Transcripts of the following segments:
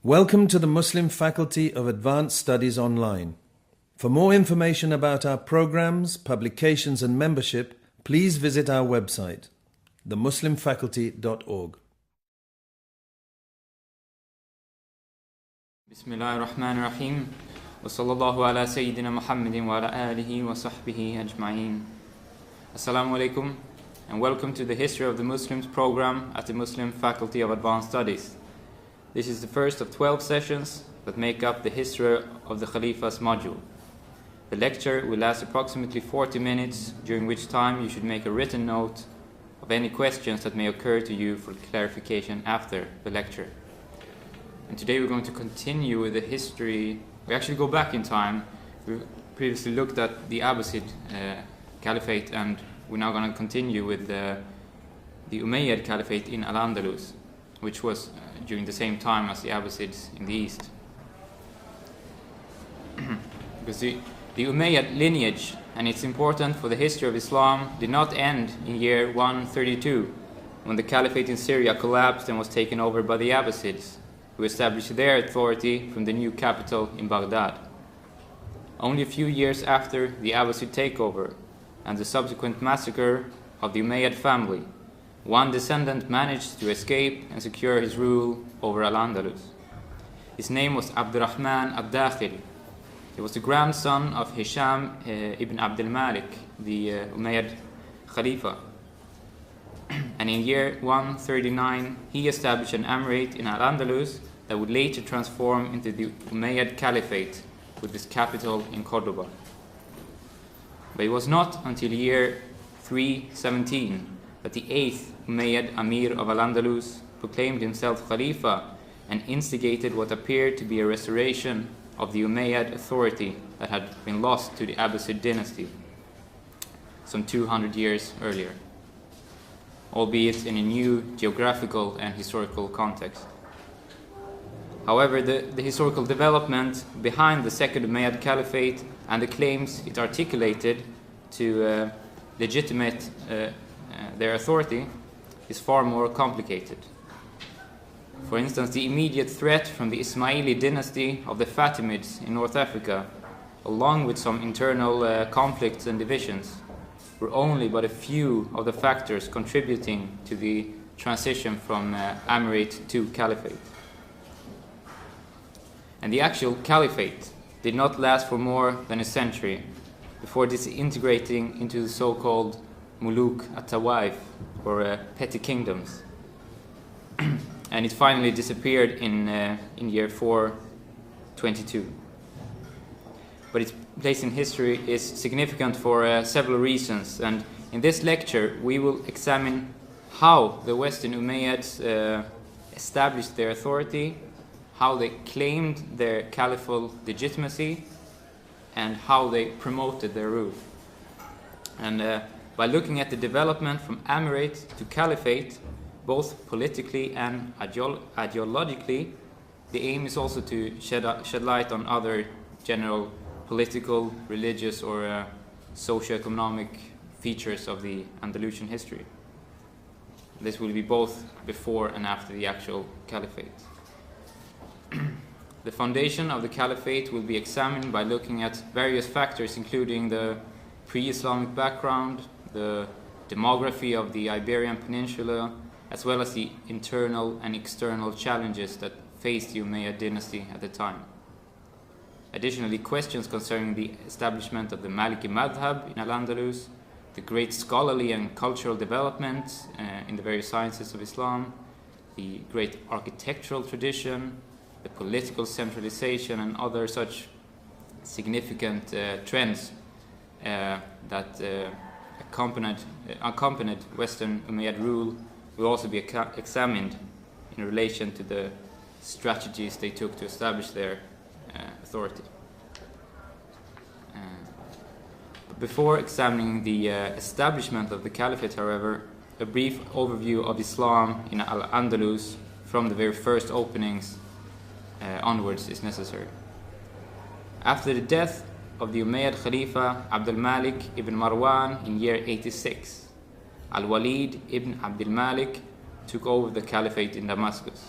Welcome to the Muslim Faculty of Advanced Studies Online. For more information about our programs, publications and membership, please visit our website, themuslimfaculty.org. Bismillahirrahmanirrahim. Wa sallallahu ala Sayyidina Muhammadin wa ala alihi wa sahbihi ajma'in. Assalamu alaikum and welcome to the History of the Muslims program at the Muslim Faculty of Advanced Studies. This is the first of 12 sessions that make up the History of the Khalifa's module. The lecture will last approximately 40 minutes, during which time you should make a written note of any questions that may occur to you for clarification after the lecture. And today we're going to continue with the history. We actually go back in time. We previously looked at the Abbasid Caliphate, and we're now going to continue with the Umayyad Caliphate in al-Andalus, which was during the same time as the Abbasids in the east. Because the Umayyad lineage, and it's important for the history of Islam, did not end in year 132, when the Caliphate in Syria collapsed and was taken over by the Abbasids, who established their authority from the new capital in Baghdad. Only a few years after the Abbasid takeover and the subsequent massacre of the Umayyad family, one descendant managed to escape and secure his rule over al-Andalus. His name was Abdurrahman al-Dakhil. He was the grandson of Hisham ibn Abd al-Malik, the Umayyad Khalifa. And in year 139, he established an emirate in al-Andalus that would later transform into the Umayyad Caliphate, with its capital in Cordoba. But it was not until year 317 that the 8th Umayyad Amir of al-Andalus proclaimed himself Khalifa and instigated what appeared to be a restoration of the Umayyad authority that had been lost to the Abbasid dynasty some 200 years earlier, albeit in a new geographical and historical context. However, the historical development behind the Second Umayyad Caliphate and the claims it articulated to legitimate their authority is far more complicated. For instance, the immediate threat from the Ismaili dynasty of the Fatimids in North Africa, along with some internal conflicts and divisions, were only but a few of the factors contributing to the transition from emirate to caliphate. And the actual caliphate did not last for more than a century before disintegrating into the so-called Muluk at-Tawaif, or petty kingdoms. And it finally disappeared in year 422. But its place in history is significant for several reasons, and in this lecture we will examine how the Western Umayyads established their authority, how they claimed their caliphal legitimacy, and how they promoted their rule. And by looking at the development from emirate to caliphate, both politically and ideologically, the aim is also to shed light on other general political, religious, or socio-economic features of the Andalusian history. This will be both before and after the actual caliphate. The foundation of the caliphate will be examined by looking at various factors, including the pre-Islamic background, the demography of the Iberian Peninsula, as well as the internal and external challenges that faced the Umayyad dynasty at the time. Additionally, questions concerning the establishment of the Maliki Madhab in al-Andalus, the great scholarly and cultural development in the various sciences of Islam, the great architectural tradition, the political centralization, and other such significant trends that accompanied Western Umayyad rule will also be examined in relation to the strategies they took to establish their authority. Before examining the establishment of the caliphate, however, a brief overview of Islam in al-Andalus from the very first openings onwards is necessary. After the death of the Umayyad Khalifa Abd al-Malik ibn Marwan in year 86, Al-Walid ibn Abd al-Malik took over the caliphate in Damascus.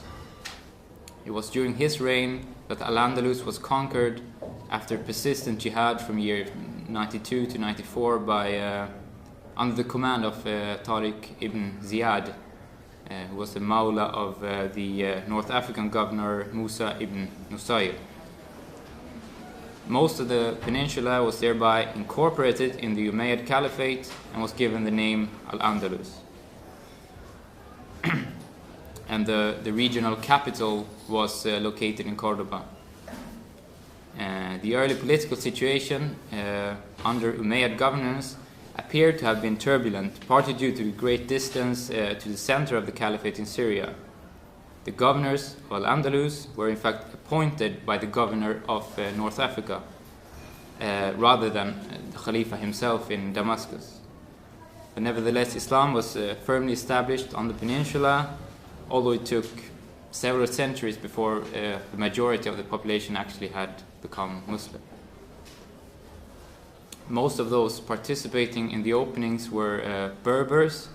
It was during his reign that al-Andalus was conquered after persistent jihad from year 92 to 94 by under the command of Tariq ibn Ziyad, who was the Mawla of the North African governor Musa ibn Nusayr. Most of the peninsula was thereby incorporated in the Umayyad Caliphate and was given the name al-Andalus. And the regional capital was located in Cordoba. The early political situation under Umayyad governance appeared to have been turbulent, partly due to the great distance to the center of the Caliphate in Syria. The governors of Al-Andalus were in fact appointed by the governor of North Africa, rather than the Khalifa himself in Damascus. But nevertheless, Islam was firmly established on the peninsula, although it took several centuries before the majority of the population actually had become Muslim. Most of those participating in the openings were Berbers,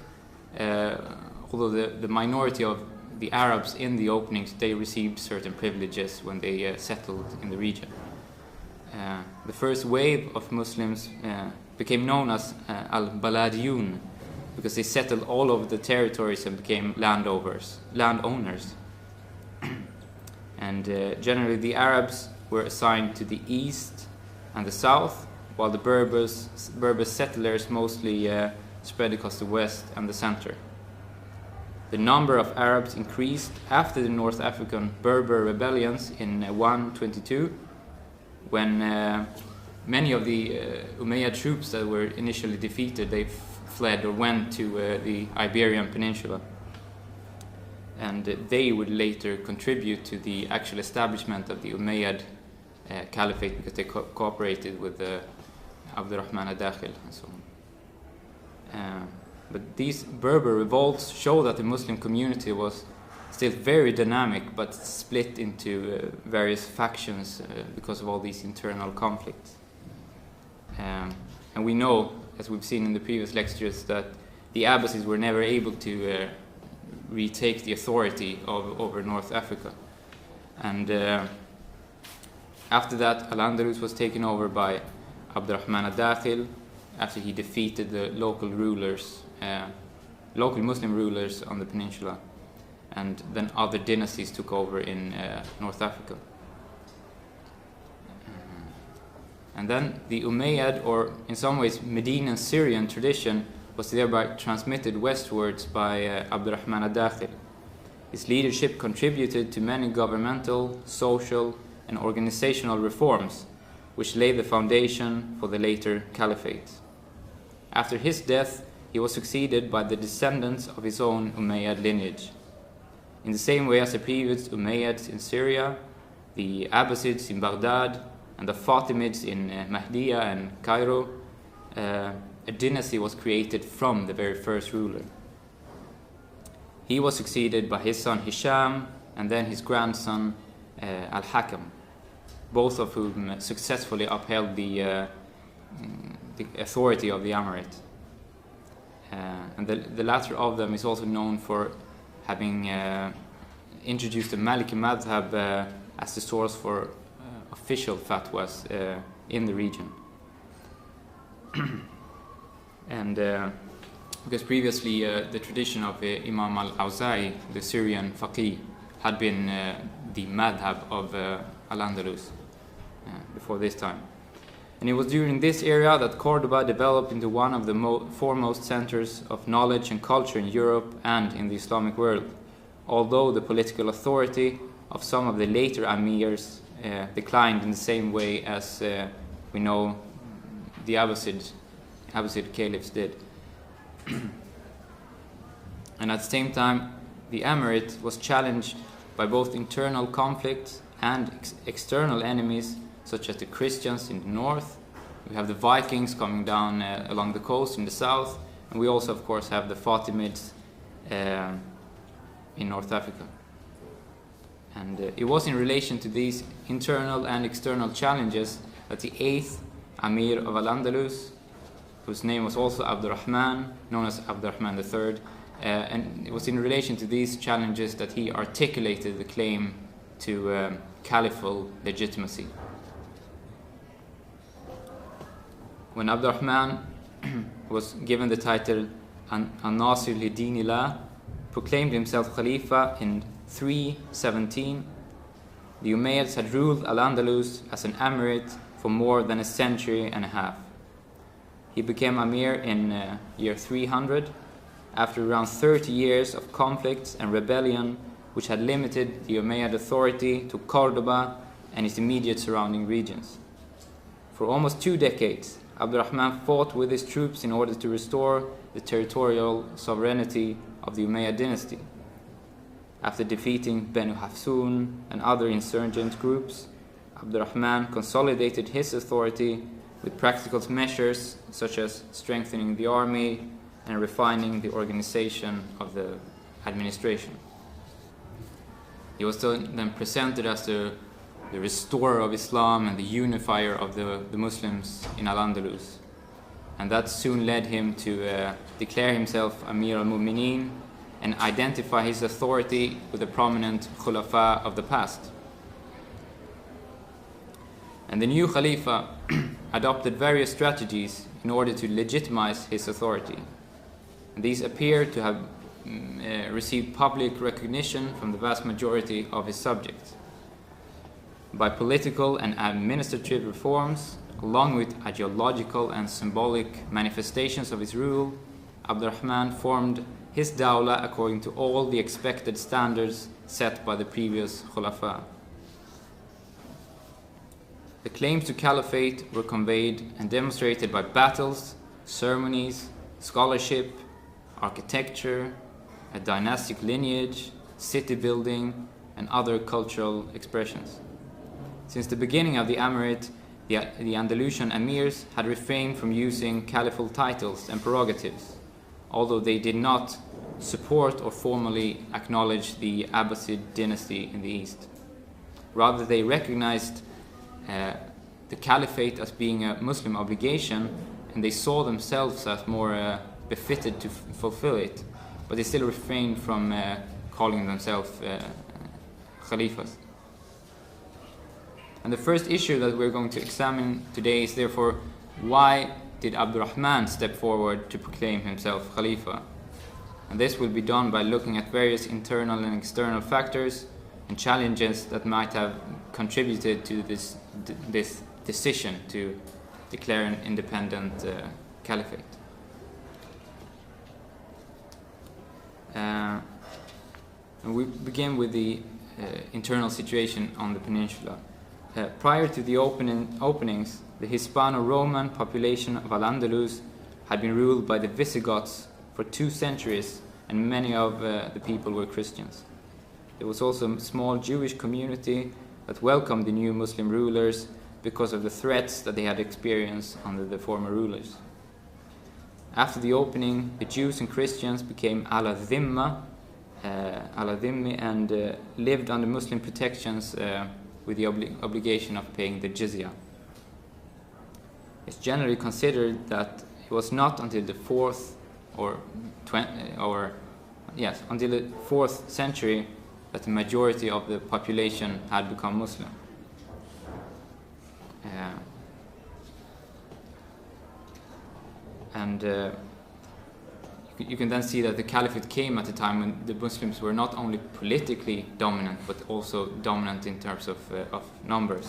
although the minority of the Arabs in the openings, they received certain privileges when they settled in the region. The first wave of Muslims became known as al-Baladiyun, because they settled all over the territories and became landowners. And generally the Arabs were assigned to the east and the south, while the Berber settlers mostly spread across the west and the center. The number of Arabs increased after the North African Berber rebellions in 122, when many of the Umayyad troops that were initially defeated, they fled or went to the Iberian Peninsula. And they would later contribute to the actual establishment of the Umayyad Caliphate, because they cooperated with Abdurrahman al-Dakhil and so on. But these Berber revolts show that the Muslim community was still very dynamic, but split into various factions because of all these internal conflicts. And we know, as we've seen in the previous lectures, that the Abbasids were never able to retake the authority over North Africa. And after that, Al-Andalus was taken over by Abdurrahman al-Dakhil, after he defeated the local Muslim rulers on the peninsula. And then other dynasties took over in North Africa. And then the Umayyad, or in some ways Medinan Syrian tradition, was thereby transmitted westwards by Abdurrahman al-Dakhil. His leadership contributed to many governmental, social, and organizational reforms, which laid the foundation for the later caliphate. After his death, he was succeeded by the descendants of his own Umayyad lineage. In the same way as the previous Umayyads in Syria, the Abbasids in Baghdad, and the Fatimids in Mahdiya and Cairo, a dynasty was created from the very first ruler. He was succeeded by his son Hisham and then his grandson Al-Hakam, both of whom successfully upheld the authority of the Emirate. And the latter of them is also known for having introduced the Maliki Madhab as the source for official fatwas in the region. And because previously the tradition of Imam al-Awza'i, the Syrian faqih, had been the madhab of Al-Andalus before this time. And it was during this era that Cordoba developed into one of the foremost centers of knowledge and culture in Europe and in the Islamic world, although the political authority of some of the later amirs declined in the same way as we know the Abbasid caliphs did. And at the same time, the emirate was challenged by both internal conflicts and external enemies, such as the Christians in the north. We have the Vikings coming down along the coast in the south, and we also, of course, have the Fatimids in North Africa. And it was in relation to these internal and external challenges that the 8th Amir of Al-Andalus, whose name was also Abdurrahman, known as Abdurrahman III, and it was in relation to these challenges that he articulated the claim to caliphal legitimacy. When Abdurrahman was given the title An-Nasir li Dinillah, proclaimed himself Khalifa in 317, the Umayyads had ruled al-Andalus as an emirate for more than a century and a half. He became Amir in year 300, after around 30 years of conflicts and rebellion which had limited the Umayyad authority to Cordoba and its immediate surrounding regions. For almost 2 decades, Abdurrahman fought with his troops in order to restore the territorial sovereignty of the Umayyad dynasty. After defeating Banu Hafsun and other insurgent groups, Abdurrahman consolidated his authority with practical measures such as strengthening the army and refining the organization of the administration. He was then presented as the restorer of Islam and the unifier of the Muslims in al-Andalus. And that soon led him to declare himself Amir al-Mu'mineen and identify his authority with the prominent Khulafa of the past. And the new Khalifa adopted various strategies in order to legitimize his authority. And these appear to have received public recognition from the vast majority of his subjects. By political and administrative reforms, along with ideological and symbolic manifestations of his rule, Abdurrahman formed his dawla according to all the expected standards set by the previous Khulafa. The claims to caliphate were conveyed and demonstrated by battles, ceremonies, scholarship, architecture, a dynastic lineage, city building, and other cultural expressions. Since the beginning of the emirate, the Andalusian emirs had refrained from using caliphal titles and prerogatives, although they did not support or formally acknowledge the Abbasid dynasty in the east. Rather, they recognized the caliphate as being a Muslim obligation, and they saw themselves as more befitted to fulfill it, but they still refrained from calling themselves Khalifas. And the first issue that we're going to examine today is therefore, why did Abdurrahman step forward to proclaim himself Khalifa? And this will be done by looking at various internal and external factors and challenges that might have contributed to this decision to declare an independent caliphate. And we begin with the internal situation on the peninsula. Prior to the openings, the Hispano-Roman population of Al-Andalus had been ruled by the Visigoths for 2 centuries, and many of the people were Christians. There was also a small Jewish community that welcomed the new Muslim rulers because of the threats that they had experienced under the former rulers. After the opening, the Jews and Christians became ala-dhimmi and lived under Muslim protections with the obligation of paying the jizya. It's generally considered that it was not until the 4th until the 4th century that the majority of the population had become Muslim. You can then see that the caliphate came at a time when the Muslims were not only politically dominant, but also dominant in terms of numbers.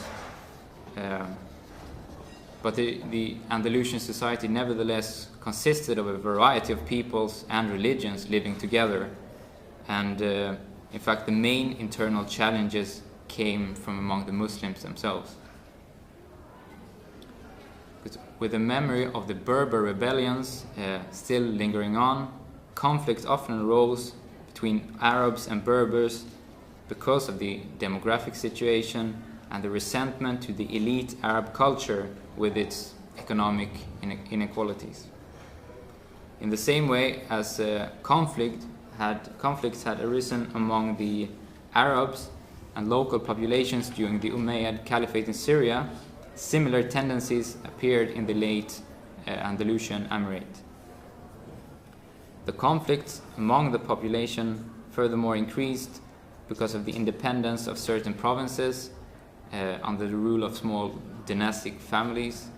But the Andalusian society nevertheless consisted of a variety of peoples and religions living together. And in fact, the main internal challenges came from among the Muslims themselves. With the memory of the Berber rebellions still lingering on, conflicts often arose between Arabs and Berbers because of the demographic situation and the resentment to the elite Arab culture with its economic inequalities. In the same way as conflicts had arisen among the Arabs and local populations during the Umayyad Caliphate in Syria, similar tendencies appeared in the late Andalusian Emirate. The conflicts among the population furthermore increased because of the independence of certain provinces under the rule of small dynastic families,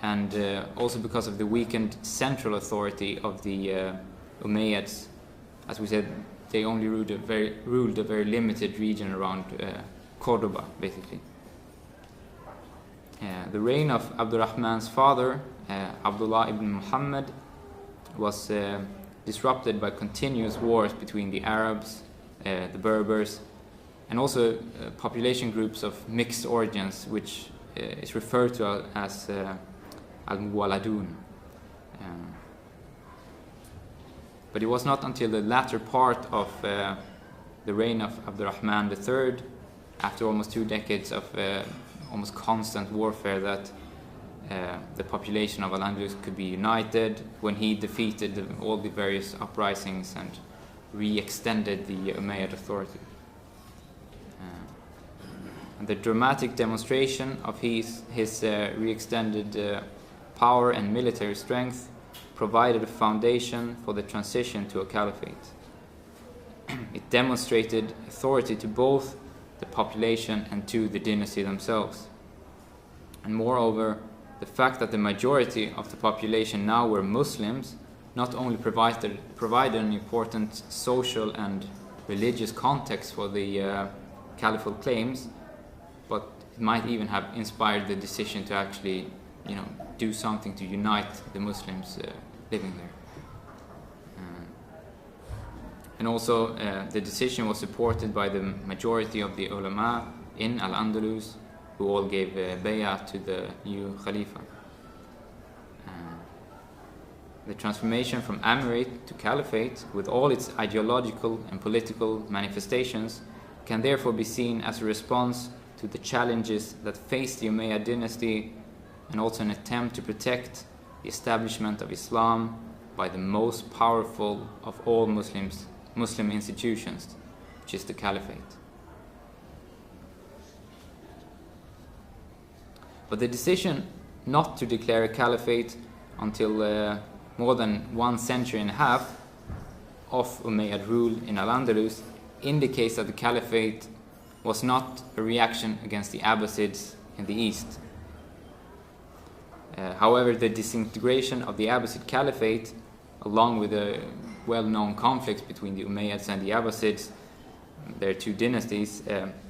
and also because of the weakened central authority of the Umayyads. As we said, they only ruled a very limited region around Cordoba, basically. The reign of Abdurrahman's father, Abdullah ibn Muhammad, was disrupted by continuous wars between the Arabs, the Berbers, and also population groups of mixed origins, which is referred to as al-Muwaladun. But it was not until the latter part of the reign of Abdurrahman III, after almost 2 decades of almost constant warfare, that the population of al-Andalus could be united, when he defeated all the various uprisings and re-extended the Umayyad authority. And the dramatic demonstration of his re-extended power and military strength provided a foundation for the transition to a caliphate. It demonstrated authority to both the population and to the dynasty themselves. And moreover, the fact that the majority of the population now were Muslims not only provided an important social and religious context for the caliphal claims, but it might even have inspired the decision to actually, do something to unite the Muslims living there. And also, the decision was supported by the majority of the ulama in al-Andalus, who all gave bay'ah to the new Khalifa. The transformation from emirate to caliphate, with all its ideological and political manifestations, can therefore be seen as a response to the challenges that faced the Umayyad dynasty, and also an attempt to protect the establishment of Islam by the most powerful of all Muslim institutions, which is the caliphate. But the decision not to declare a caliphate until more than 1 century and a half of Umayyad rule in al-Andalus indicates that the caliphate was not a reaction against the Abbasids in the east. However, the disintegration of the Abbasid Caliphate, along with the well-known conflicts between the Umayyads and the Abbasids, their 2 dynasties,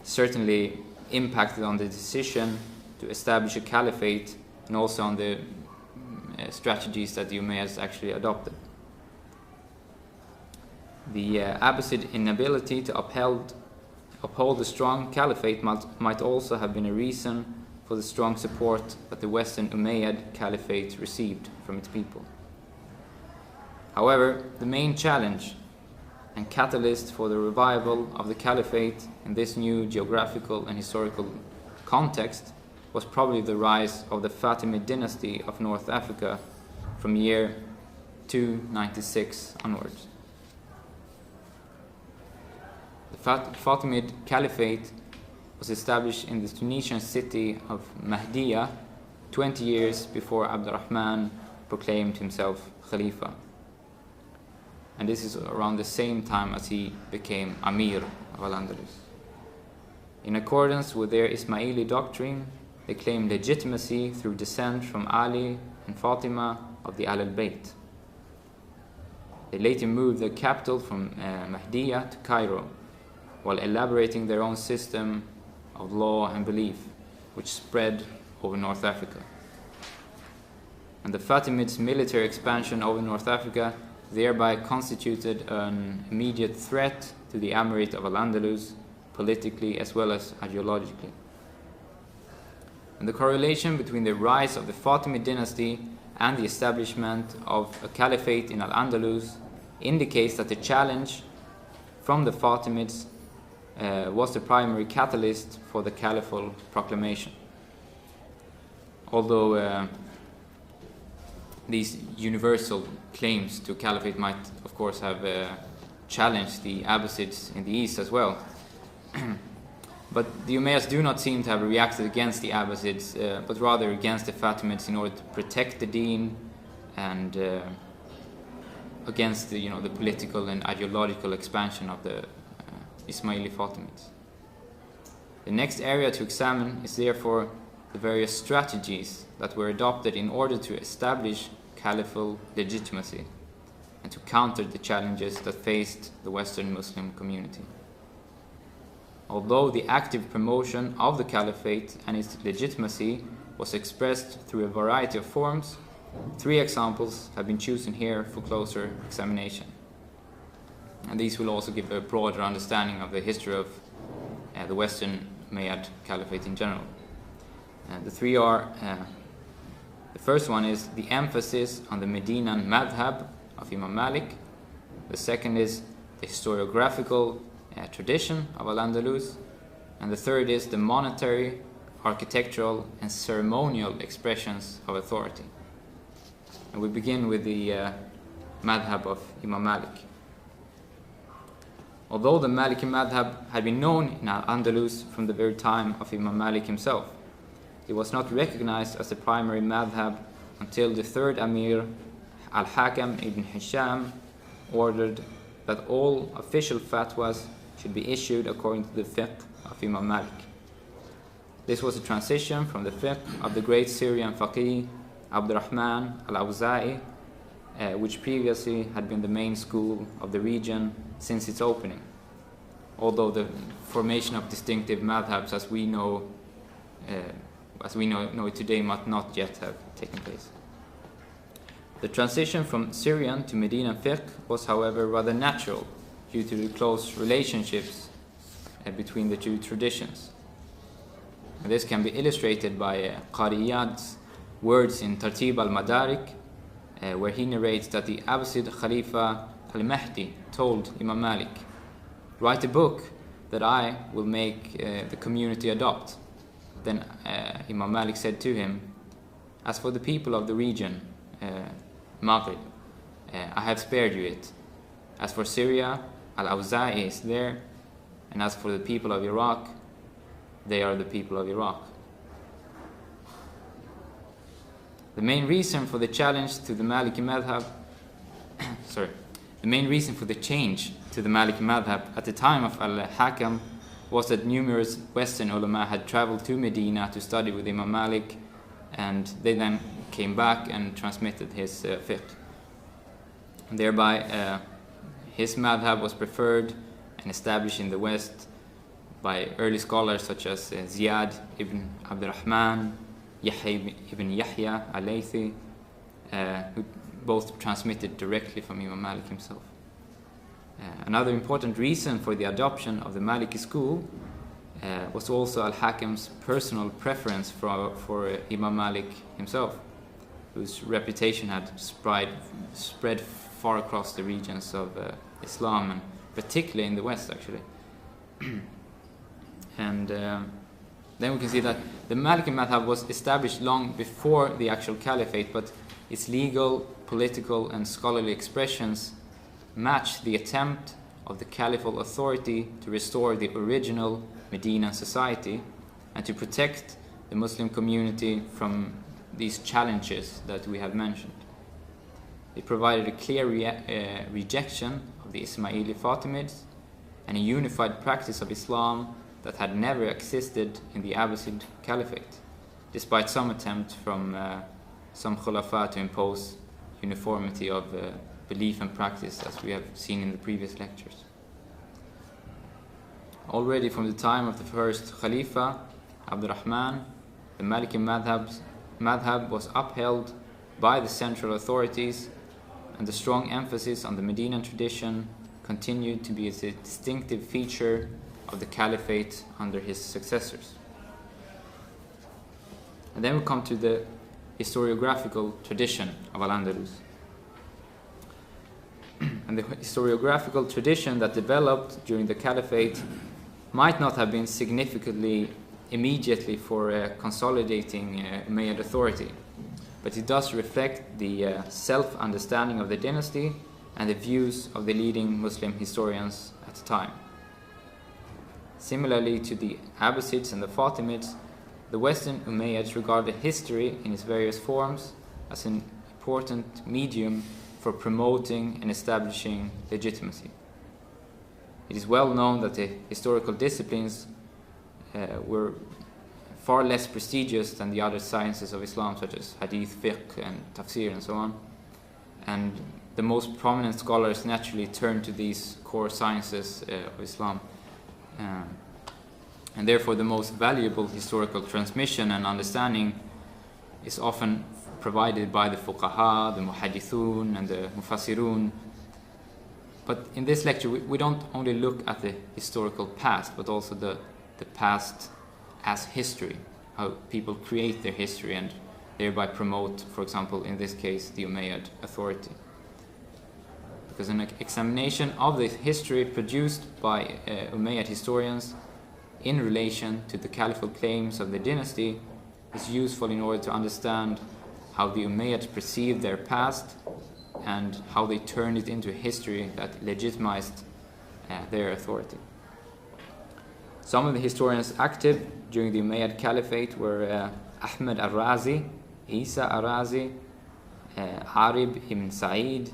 certainly impacted on the decision to establish a caliphate, and also on the strategies that the Umayyads actually adopted. The Abbasid inability to uphold a strong caliphate might also have been a reason for the strong support that the Western Umayyad Caliphate received from its people. However, the main challenge and catalyst for the revival of the Caliphate in this new geographical and historical context was probably the rise of the Fatimid dynasty of North Africa from year 296 onwards. The Fatimid Caliphate was established in the Tunisian city of Mahdiya 20 years before Abdurrahman proclaimed himself Khalifa. And this is around the same time as he became Amir of al-Andalus. In accordance with their Ismaili doctrine, they claimed legitimacy through descent from Ali and Fatima of the Ahl-al-Bayt. They later moved their capital from Mahdiya to Cairo, while elaborating their own system of law and belief, which spread over North Africa. And the Fatimids' military expansion over North Africa thereby constituted an immediate threat to the Emirate of al-Andalus, politically as well as ideologically. And the correlation between the rise of the Fatimid dynasty and the establishment of a caliphate in al-Andalus indicates that the challenge from the Fatimids was the primary catalyst for the caliphal proclamation. Although these universal claims to caliphate might, of course, have challenged the Abbasids in the east as well. But the Umayyads do not seem to have reacted against the Abbasids, but rather against the Fatimids in order to protect the deen and against the political and ideological expansion of the Ismaili Fatimids. The next area to examine is therefore the various strategies that were adopted in order to establish caliphal legitimacy and to counter the challenges that faced the Western Muslim community. Although the active promotion of the caliphate and its legitimacy was expressed through a variety of forms, 3 examples have been chosen here for closer examination. And these will also give a broader understanding of the history of the Western Umayyad Caliphate in general. The 3 are, the first one is the emphasis on the Medinan madhab of Imam Malik. The second is the historiographical tradition of al-Andalus. And the third is the monetary, architectural and ceremonial expressions of authority. And we begin with the madhab of Imam Malik. Although the Maliki madhab had been known in al-Andalus from the very time of Imam Malik himself, it was not recognized as the primary madhab until the 3rd Amir, al-Hakam ibn Hisham, ordered that all official fatwas should be issued according to the fiqh of Imam Malik. This was a transition from the fiqh of the great Syrian faqih Abdurrahman al-Awza'i, which previously had been the main school of the region since its opening, although the formation of distinctive madhabs as we know it today might not yet have taken place. The transition from Syrian to Medinan fiqh was, however, rather natural due to the close relationships between the 2 traditions. And this can be illustrated by Qari Iyad's words in Tartib al-Madarik, where he narrates that the Abbasid Khalifa al-Mahdi told Imam Malik, "Write a book that I will make the community adopt." Then Imam Malik said to him, "As for the people of the region, Maghrib, I have spared you it. As for Syria, al-Awza'i is there, and as for the people of Iraq, they are the people of Iraq." The main reason for the challenge to the Maliki madhab, the main reason for the change to the Maliki madhab at the time of al-Hakam was that numerous Western ulama had traveled to Medina to study with Imam Malik, and they then came back and transmitted his fiqh. And thereby, his madhab was preferred and established in the West by early scholars such as Ziyad ibn Abdurrahman, Yahya ibn Yahya al-Laythi, who both transmitted directly from Imam Malik himself. Another important reason for the adoption of the Maliki school was also al-Hakam's personal preference for Imam Malik himself, whose reputation had spread far across the regions of Islam, and particularly in the West, actually. And then we can see that the Maliki madhab was established long before the actual caliphate, but its legal, political and scholarly expressions match the attempt of the caliphal authority to restore the original Medinan society and to protect the Muslim community from these challenges that we have mentioned. It provided a clear rejection of the Ismaili Fatimids and a unified practice of Islam that had never existed in the Abbasid Caliphate, despite some attempt from some Khulafa to impose uniformity of belief and practice, as we have seen in the previous lectures. Already from the time of the first Khalifa, Abdurrahman, the Maliki madhab was upheld by the central authorities, and the strong emphasis on the Medinan tradition continued to be a distinctive feature of the caliphate under his successors. And then we come to the historiographical tradition of al-Andalus. And the historiographical tradition that developed during the caliphate might not have been significantly immediately for consolidating Umayyad authority, but it does reflect the self-understanding of the dynasty and the views of the leading Muslim historians at the time. Similarly to the Abbasids and the Fatimids, the Western Umayyads regarded history in its various forms as an important medium for promoting and establishing legitimacy. it is well known that the historical disciplines were far less prestigious than the other sciences of Islam, such as hadith, fiqh, and tafsir, and so on. And the most prominent scholars naturally turn to these core sciences of Islam. And therefore the most valuable historical transmission and understanding is often provided by the fuqaha, the muhaddithun, and the mufassirun. But in this lecture we don't only look at the historical past, but also the past as history, how people create their history and thereby promote, for example, in this case, the Umayyad authority. Because an examination of the history produced by Umayyad historians in relation to the caliphal claims of the dynasty is useful in order to understand how the Umayyads perceived their past and how they turned it into a history that legitimized their authority. Some of the historians active during the Umayyad Caliphate were Ahmed al-Razi, Isa al-Razi, Arib ibn Sa'id,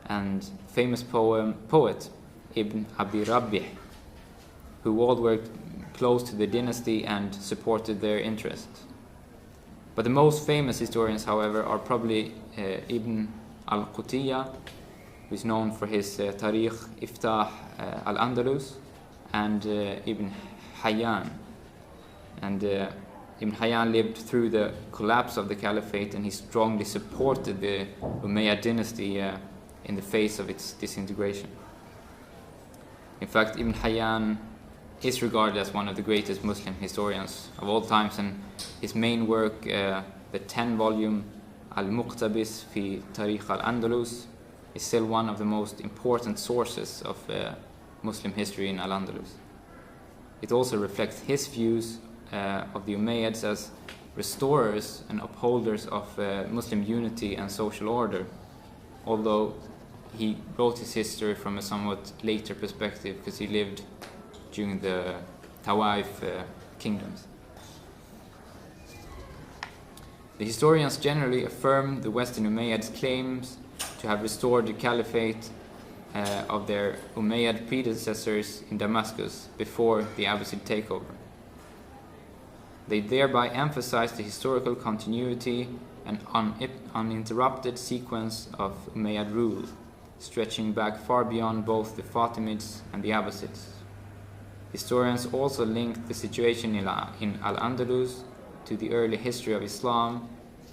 and famous poet Ibn Abi Rabbih, who all worked close to the dynasty and supported their interests. But the most famous historians, however, are probably Ibn al-Qutiyya, who is known for his Tarikh Iftah al-Andalus, and Ibn Hayyan. And Ibn Hayyan lived through the collapse of the caliphate, and he strongly supported the Umayyad dynasty in the face of its disintegration. In fact, Ibn Hayyan is regarded as one of the greatest Muslim historians of all times, and his main work, the 10-volume Al-Muqtabis fi Tarikh al-Andalus, is still one of the most important sources of Muslim history in al-Andalus. It also reflects his views of the Umayyads as restorers and upholders of Muslim unity and social order, although he wrote his history from a somewhat later perspective because he lived during the Tawaif kingdoms. The historians generally affirm the Western Umayyads' claims to have restored the caliphate of their Umayyad predecessors in Damascus before the Abbasid takeover. They thereby emphasize the historical continuity and uninterrupted sequence of Umayyad rule, stretching back far beyond both the Fatimids and the Abbasids. Historians also linked the situation in al-Andalus to the early history of Islam,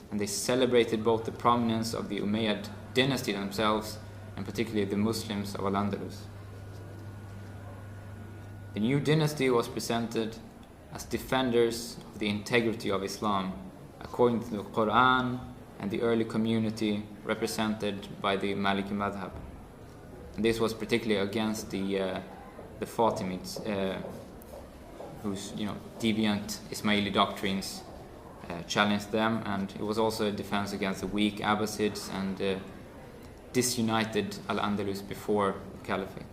and they celebrated both the prominence of the Umayyad dynasty themselves and particularly the Muslims of al-Andalus. The new dynasty was presented as defenders of the integrity of Islam, according to the Quran and the early community represented by the Maliki Madhab. And this was particularly against the Fatimids, whose deviant Ismaili doctrines challenged them, and it was also a defense against the weak Abbasids and disunited Al-Andalus before the Caliphate.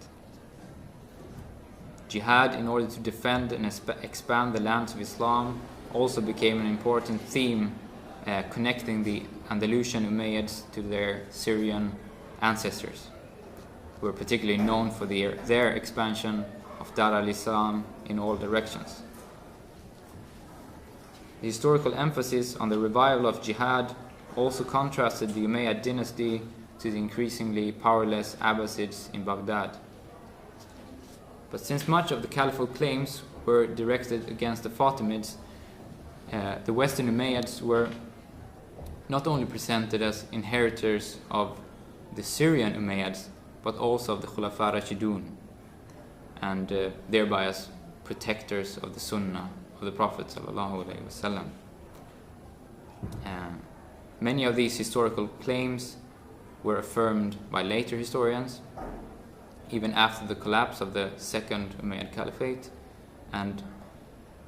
Jihad in order to defend and expand the lands of Islam also became an important theme, connecting the Andalusian Umayyads to their Syrian ancestors, who were particularly known for their expansion of Dar al-Islam in all directions. The historical emphasis on the revival of jihad also contrasted the Umayyad dynasty to the increasingly powerless Abbasids in Baghdad. But since much of the caliphal claims were directed against the Fatimids, the Western Umayyads were not only presented as inheritors of the Syrian Umayyads, but also of the Khulafa Rashidun, and thereby as protectors of the Sunnah of the Prophet ﷺ. Many of these historical claims were affirmed by later historians, even after the collapse of the Second Umayyad Caliphate, and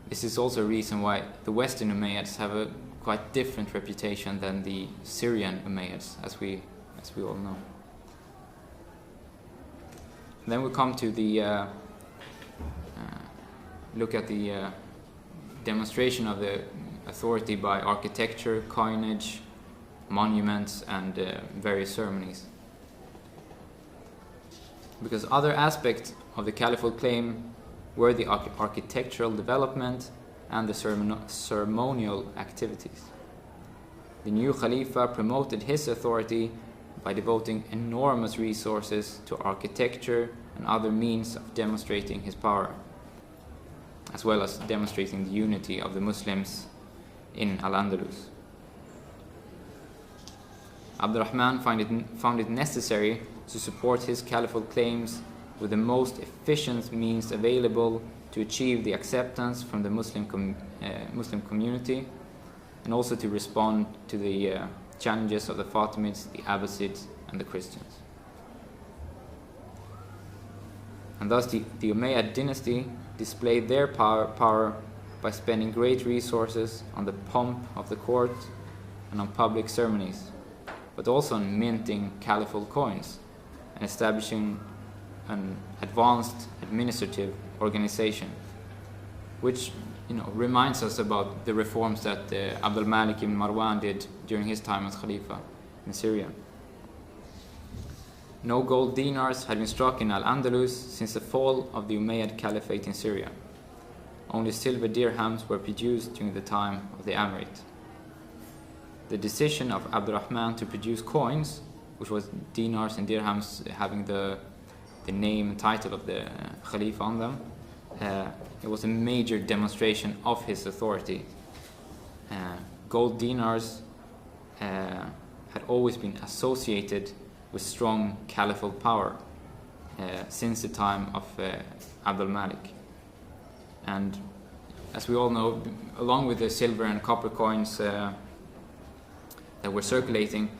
this is also a reason why the Western Umayyads have a quite different reputation than the Syrian Umayyads, as we all know. Then we come to the look at the demonstration of the authority by architecture, coinage, monuments, and various ceremonies. Because other aspects of the caliphal claim were the architectural development and the ceremonial activities. The new Khalifa promoted his authority by devoting enormous resources to architecture and other means of demonstrating his power, as well as demonstrating the unity of the Muslims in al-Andalus. Abdurrahman found it necessary to support his caliphal claims with the most efficient means available to achieve the acceptance from the Muslim community, and also to respond to the challenges of the Fatimids, the Abbasids, and the Christians. And thus the Umayyad dynasty displayed their power by spending great resources on the pomp of the court and on public ceremonies, but also on minting caliphal coins and establishing an advanced administrative organization, which reminds us about the reforms that Abdul Malik ibn Marwan did during his time as Khalifa in Syria. No gold dinars had been struck in al-Andalus since the fall of the Umayyad Caliphate in Syria. Only silver dirhams were produced during the time of the Emirate. The decision of Abdurrahman to produce coins, which was dinars and dirhams having the name and title of the Khalifa on them, it was a major demonstration of his authority. Gold dinars had always been associated with strong caliphal power since the time of Abdul Malik. And as we all know, along with the silver and copper coins that were circulating,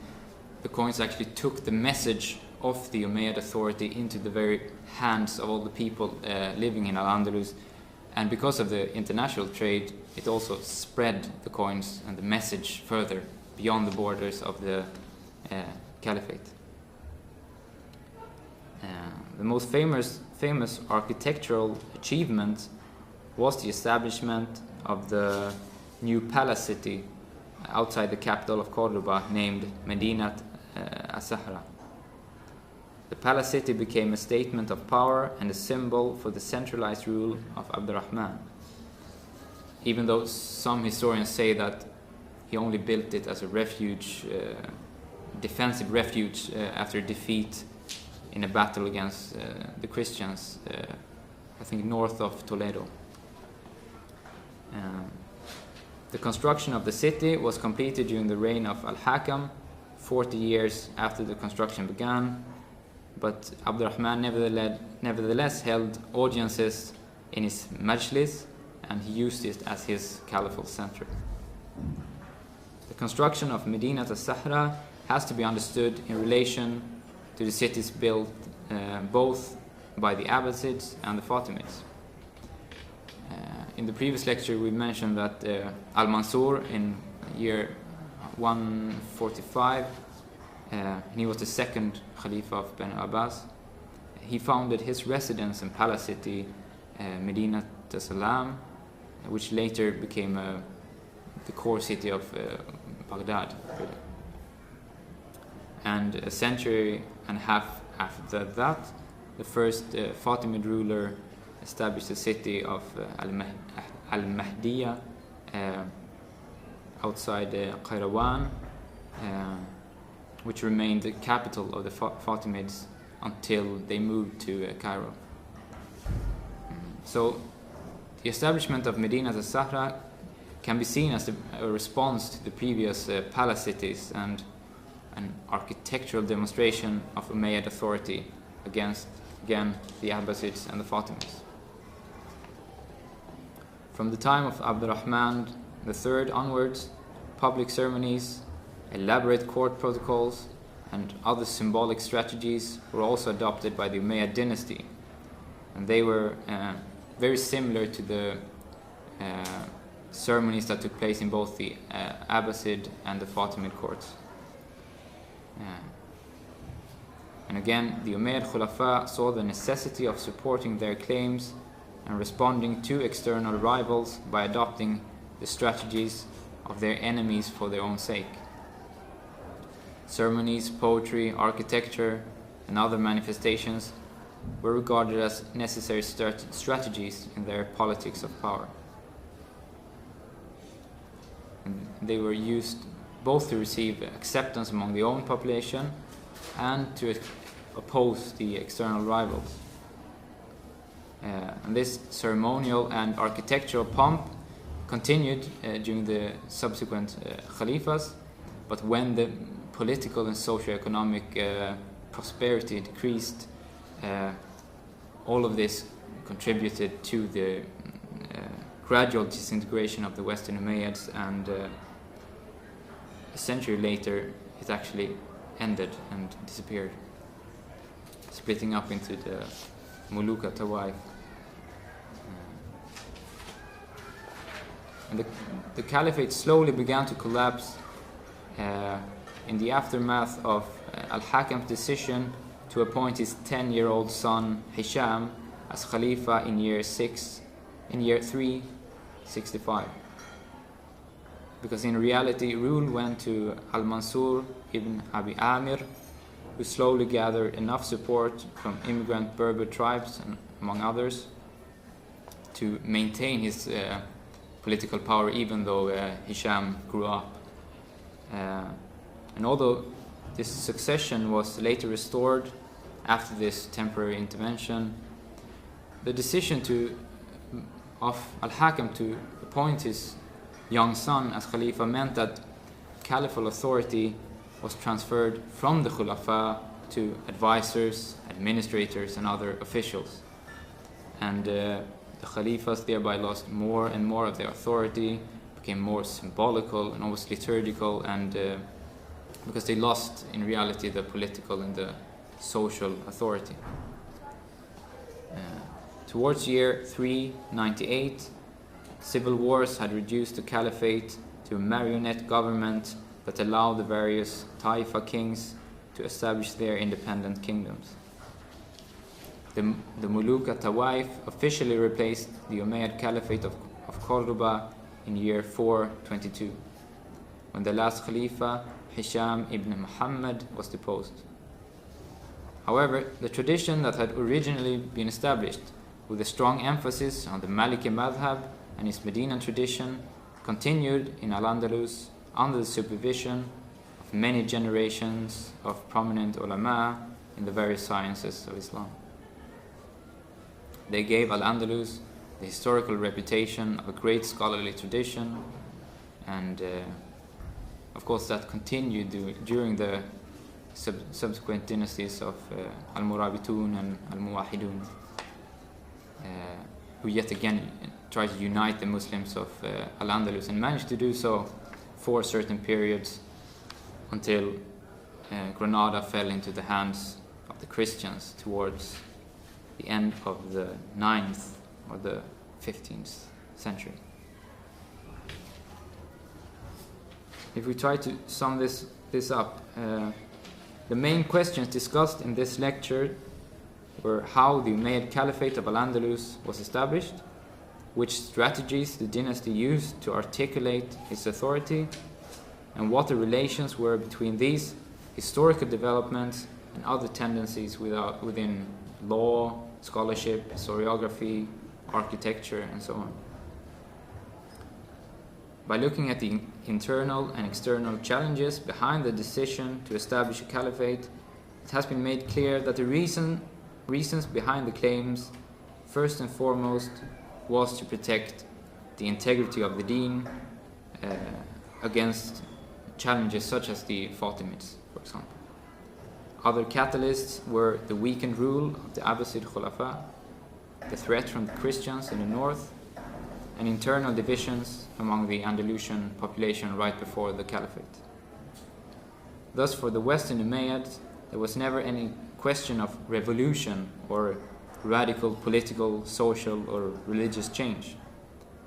the coins actually took the message of the Umayyad authority into the very hands of all the people living in al-Andalus. And because of the international trade, it also spread the coins and the message further beyond the borders of the caliphate. The most famous architectural achievement was the establishment of the new palace city outside the capital of Cordoba, named Medinat as-Sahra. The palace city became a statement of power and a symbol for the centralized rule of Abdurrahman, even though some historians say that he only built it as a refuge, defensive refuge after defeat in a battle against the Christians, I think north of Toledo. The construction of the city was completed during the reign of Al-Hakam, 40 years after the construction began, but Abdurrahman nevertheless held audiences in his majlis, and he used it as his caliphal center. The construction of Medinat as-Sahra has to be understood in relation to the cities built both by the Abbasids and the Fatimids. In the previous lecture we mentioned that Al-Mansur in year 145, he was the second Khalifa of Banu Abbas. He founded his residence and palace city, Medinat as-Salam, which later became the core city of Baghdad. And a century and a half after that, the first Fatimid ruler established the city of Al-Mahdiya outside Qayrawan, which remained the capital of the Fatimids until they moved to Cairo. So the establishment of Medinat as-Sahra can be seen as a response to the previous palace cities and an architectural demonstration of Umayyad authority against, again, the Abbasids and the Fatimids. From the time of Abdurrahman III onwards, public ceremonies, elaborate court protocols, and other symbolic strategies were also adopted by the Umayyad dynasty, and they were very similar to the ceremonies that took place in both the Abbasid and the Fatimid courts. And again, the Umayyad Khulafa saw the necessity of supporting their claims and responding to external rivals by adopting the strategies of their enemies for their own sake. Ceremonies, poetry, architecture, and other manifestations were regarded as necessary strategies in their politics of power. And they were used both to receive acceptance among the own population and to oppose the external rivals. And this ceremonial and architectural pomp continued during the subsequent Khalifas, but when the political and socio-economic prosperity decreased, all of this contributed to the gradual disintegration of the Western Umayyads, and a century later it actually ended and disappeared, splitting up into the Muluk Tawaif. And the caliphate slowly began to collapse in the aftermath of al-Hakam's decision to appoint his 10-year-old son Hisham as Khalifa in year 365. Because in reality, rule went to al-Mansur ibn Abi Amir, who slowly gathered enough support from immigrant Berber tribes, and among others, to maintain his political power, even though Hisham grew up. And although this succession was later restored after this temporary intervention, the decision of al-Hakam to appoint his young son as Khalifa meant that caliphal authority was transferred from the Khulafa to advisors, administrators, and other officials. And the Khalifas thereby lost more and more of their authority, became more symbolical and almost liturgical, and because they lost in reality the political and the social authority. Towards year 398, civil wars had reduced the caliphate to a marionette government that allowed the various Taifa kings to establish their independent kingdoms. The Muluk Tawaif officially replaced the Umayyad Caliphate of Cordoba in year 422, when the last Khalifa, Hisham ibn Muhammad, was deposed. However, the tradition that had originally been established, with a strong emphasis on the Maliki Madhab and its Medinan tradition, continued in al-Andalus under the supervision of many generations of prominent ulama in the various sciences of Islam. They gave al-Andalus the historical reputation of a great scholarly tradition, and of course that continued during the subsequent dynasties of al-Murabitun and al-Muwahidun, who yet again tried to unite the Muslims of al-Andalus, and managed to do so for certain periods until Granada fell into the hands of the Christians towards the end of the 9th or the 15th century. If we try to sum this up, the main questions discussed in this lecture were how the Umayyad Caliphate of al-Andalus was established, which strategies the dynasty used to articulate its authority, and what the relations were between these historical developments and other tendencies within law, scholarship, historiography, architecture, and so on. By looking at the internal and external challenges behind the decision to establish a caliphate, it has been made clear that the reasons behind the claims, first and foremost, was to protect the integrity of the deen against challenges such as the Fatimids, for example. Other catalysts were the weakened rule of the Abbasid Khulafa, the threat from the Christians in the north, and internal divisions among the Andalusian population right before the caliphate. Thus, for the Western Umayyads, there was never any question of revolution or radical political, social, or religious change.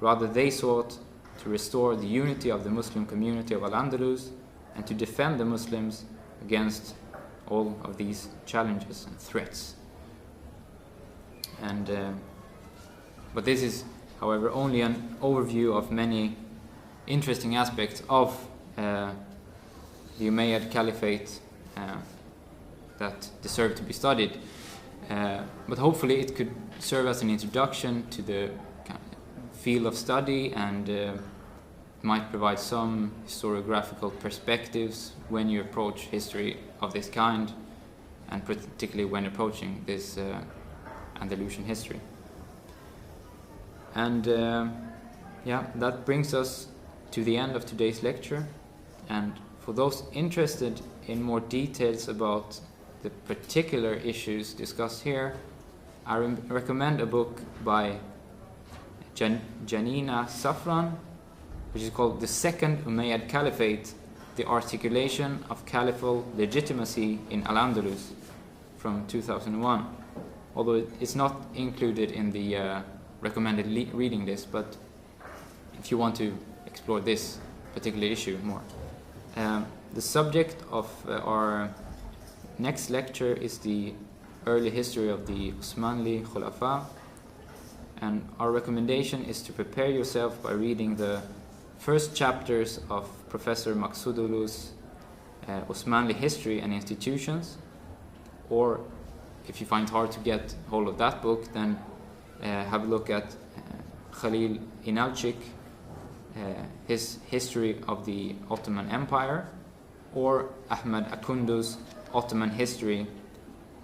Rather, they sought to restore the unity of the Muslim community of Al-Andalus and to defend the Muslims against all of these challenges and threats. But this is, however, only an overview of many interesting aspects of the Umayyad Caliphate that deserve to be studied. But hopefully it could serve as an introduction to the kind of field of study, and might provide some historiographical perspectives when you approach history of this kind, and particularly when approaching this Andalusian history. And that brings us to the end of today's lecture. And for those interested in more details about the particular issues discussed here, I recommend a book by Janina Safran, which is called The Second Umayyad Caliphate, The Articulation of Caliphal Legitimacy in Al-Andalus, from 2001. Although it's not included in the recommended reading list, but if you want to explore this particular issue more. The subject of our next lecture is the early history of the Osmanli Khulafa, and our recommendation is to prepare yourself by reading the first chapters of Professor Maqsoodulu's Osmanli History and Institutions, or if you find it hard to get hold of that book, then have a look at Khalil Inalcik, his History of the Ottoman Empire, or Ahmad Akundu's Ottoman History,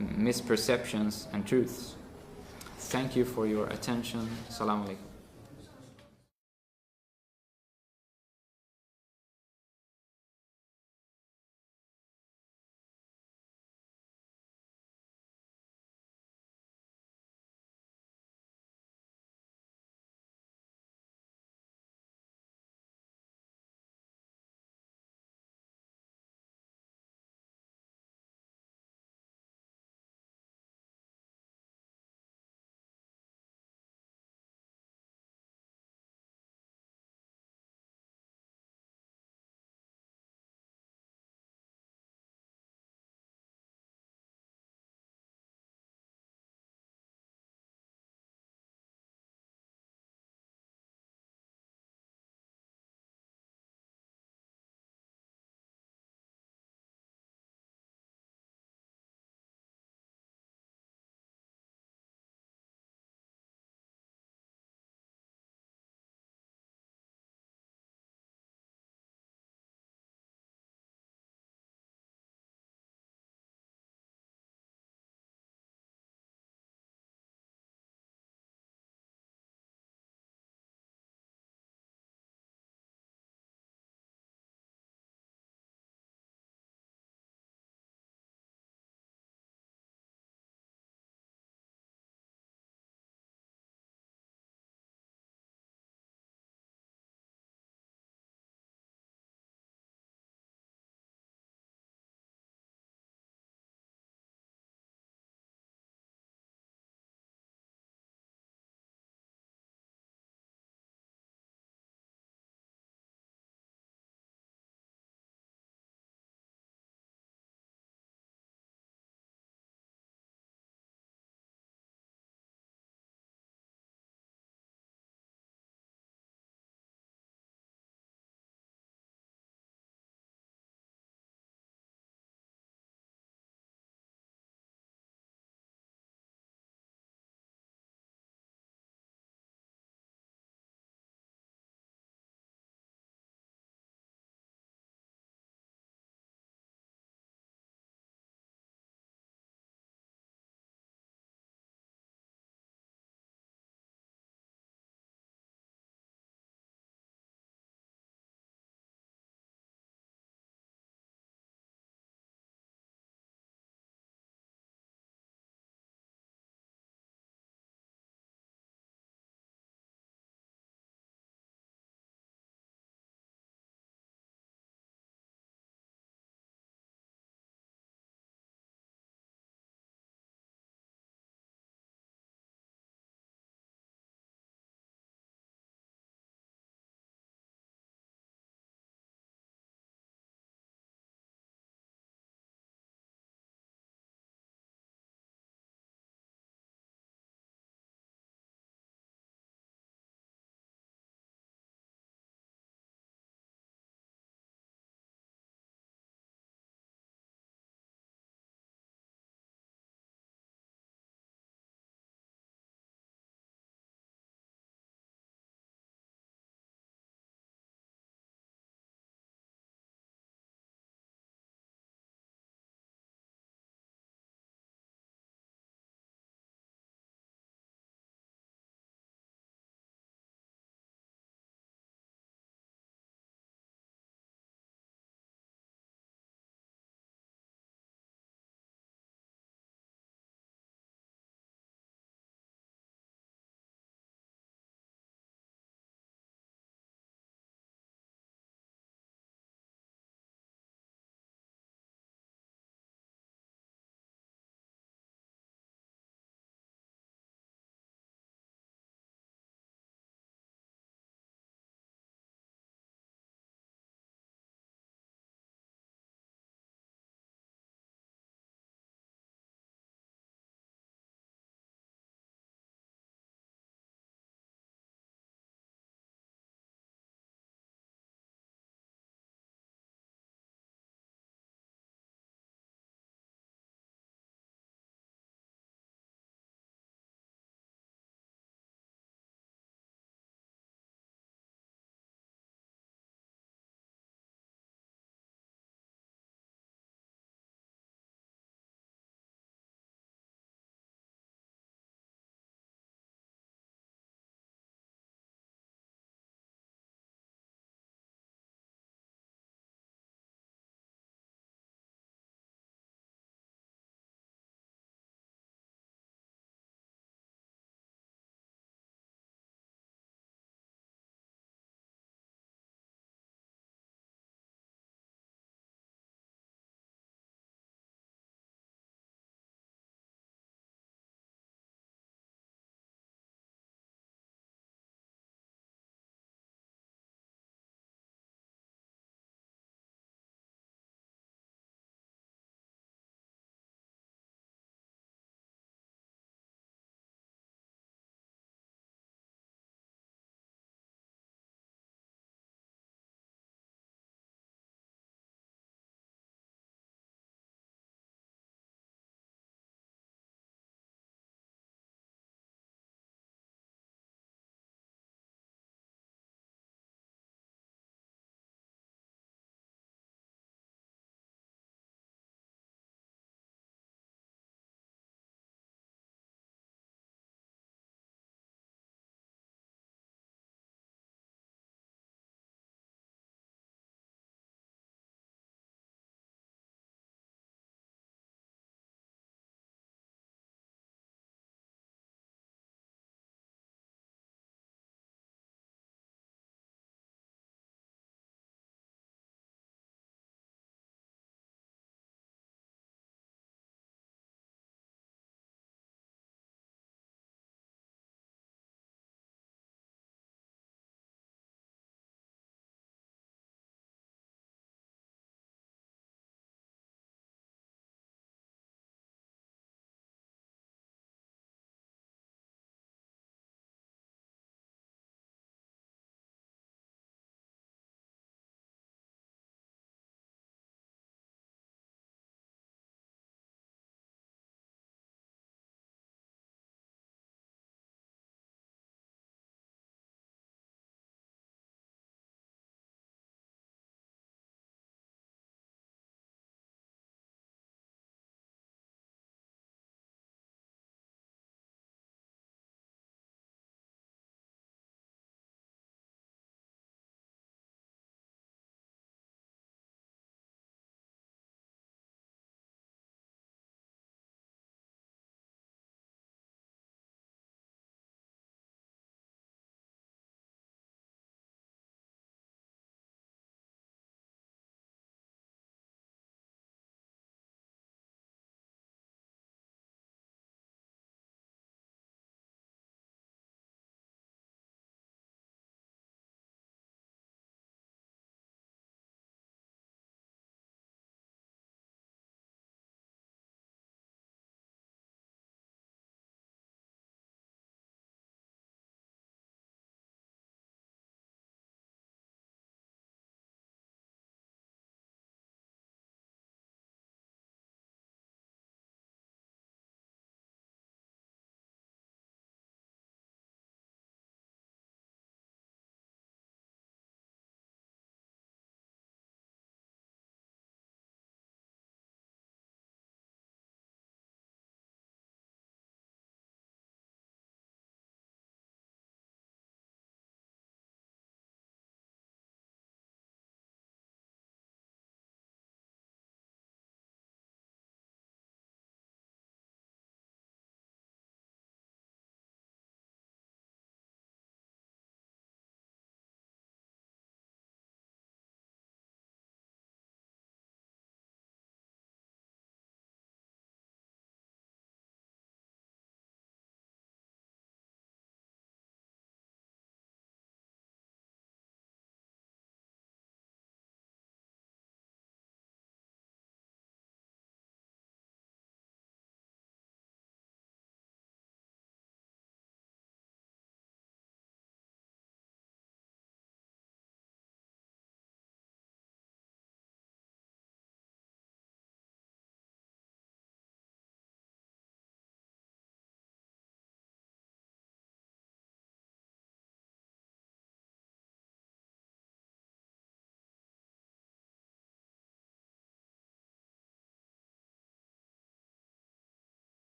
Misperceptions and Truths. Thank you for your attention. Assalamu alaikum.